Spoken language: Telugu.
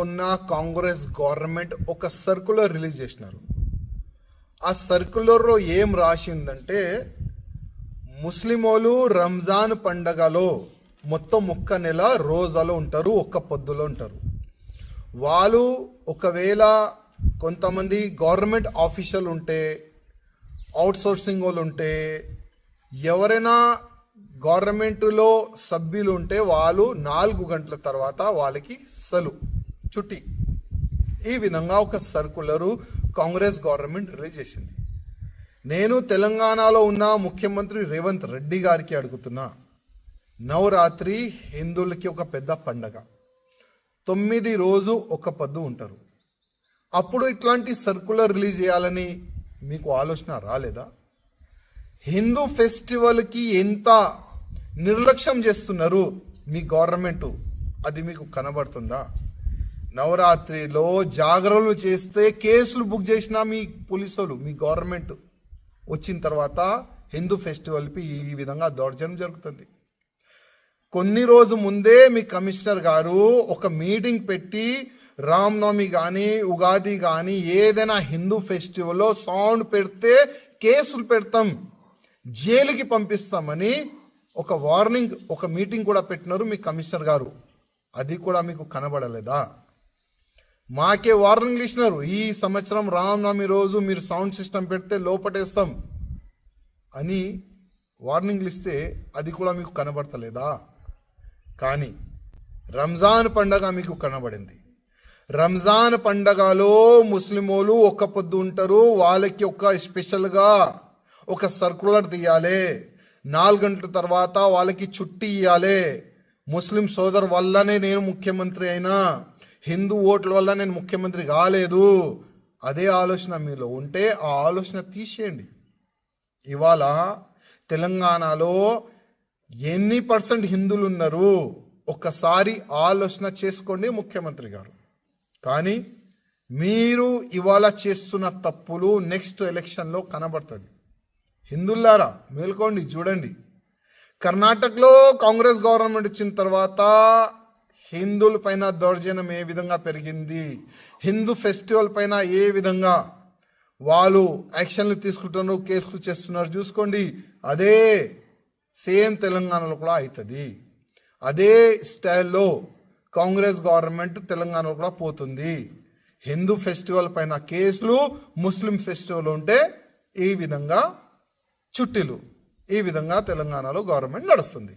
ఉన్న కాంగ్రెస్ గవర్నమెంట్ ఒక సర్క్యులర్ రిలీజ్ చేసినారు. ఆ సర్క్యులర్లో ఏం రాసిందంటే, ముస్లిమోలు రంజాన్ పండగలో మొత్తం ఒక్క నెల రోజాలో ఉంటారు, ఒక్క పొద్దులో ఉంటారు. వాళ్ళు ఒకవేళ కొంతమంది గవర్నమెంట్ ఆఫీషియల్ ఉంటే, అవుట్సోర్సింగ్ వాళ్ళు ఉంటే, ఎవరైనా గవర్నమెంట్లో సభ్యులు ఉంటే వాళ్ళు 4 గంటల తర్వాత వాళ్ళకి సెలవు, చుట్టి. ఈ విధంగా ఒక సర్కులరు కాంగ్రెస్ గవర్నమెంట్ రిలీజ్ చేసింది. నేను తెలంగాణలో ఉన్న ముఖ్యమంత్రి రేవంత్ రెడ్డి గారికి అడుగుతున్నా, నవరాత్రి హిందువులకి ఒక పెద్ద పండగ, 9 రోజు ఒక పొద్దు ఉంటారు. అప్పుడు ఇట్లాంటి సర్కులర్ రిలీజ్ చేయాలని మీకు ఆలోచన రాలేదా? హిందూ ఫెస్టివల్కి ఎంత నిర్లక్ష్యం చేస్తున్నారు మీ గవర్నమెంట్, అది మీకు కనబడుతుందా? నవరాత్రిలో జాగరణలు చేస్తే కేసులు బుక్ చేసిన మీ పోలీసులు, మీ గవర్నమెంట్ వచ్చిన తర్వాత హిందూ ఫెస్టివల్కి ఈ విధంగా దౌర్జన్యం జరుగుతుంది. కొన్ని రోజు ముందే మీ కమిషనర్ గారు ఒక మీటింగ్ పెట్టి, రామనవమి కానీ ఉగాది కానీ ఏదైనా హిందూ ఫెస్టివల్లో సౌండ్ పెడితే కేసులు పెడతాం, జైలుకి పంపిస్తామని ఒక వార్నింగ్, ఒక మీటింగ్ కూడా పెట్టినారు మీ కమిషనర్ గారు. అది కూడా మీకు కనబడలేదా? మాకే వార్నింగ్లు ఇచ్చినారు, ఈ సంవత్సరం రామనవమి రోజు మీరు సౌండ్ సిస్టమ్ పెడితే లోపటేస్తాం అని వార్నింగ్లు ఇస్తే అది కూడా మీకు కనబడతలేదా? కానీ రంజాన్ పండగ మీకు కనబడింది. రంజాన్ పండగలో ముస్లిమోలు ఒక్క పొద్దు ఉంటారు, వాళ్ళకి ఒక స్పెషల్గా ఒక సర్కులర్ తీయాలి, 4 గంటల తర్వాత వాళ్ళకి చుట్టి ఇవ్వాలి. ముస్లిం సోదరు వల్లనే నేను ముఖ్యమంత్రి అయినా, హిందూ ఓట్ల వల్ల నేను ముఖ్యమంత్రి కాలేదు. అదే ఆలోచన మీలో ఉంటే ఆ ఆలోచన తీసేయండి. ఇవాళ తెలంగాణలో ఎన్ని % హిందువులు ఉన్నారు ఒక్కసారి ఆలోచన చేసుకోండి ముఖ్యమంత్రి గారు. కానీ మీరు ఇవాళ చేస్తున్న తప్పులు నెక్స్ట్ ఎలక్షన్లో కనబడుతుంది. హిందువులారా మేల్కోండి, చూడండి. కర్ణాటకలో కాంగ్రెస్ గవర్నమెంట్ వచ్చిన తర్వాత హిందువుల పైన దౌర్జన్యం ఏ విధంగా పెరిగింది, హిందూ ఫెస్టివల్ పైన ఏ విధంగా వాళ్ళు యాక్షన్లు తీసుకుంటున్నారు, కేసులు చేస్తున్నారు చూసుకోండి. అదే సేమ్ తెలంగాణలో కూడా అవుతుంది. అదే స్టైల్లో కాంగ్రెస్ గవర్నమెంట్ తెలంగాణలో కూడా పోతుంది. హిందూ ఫెస్టివల్ పైన కేసులు, ముస్లిం ఫెస్టివల్ ఉంటే ఈ విధంగా చుట్టీలు, ఈ విధంగా తెలంగాణలో గవర్నమెంట్ నడుస్తుంది.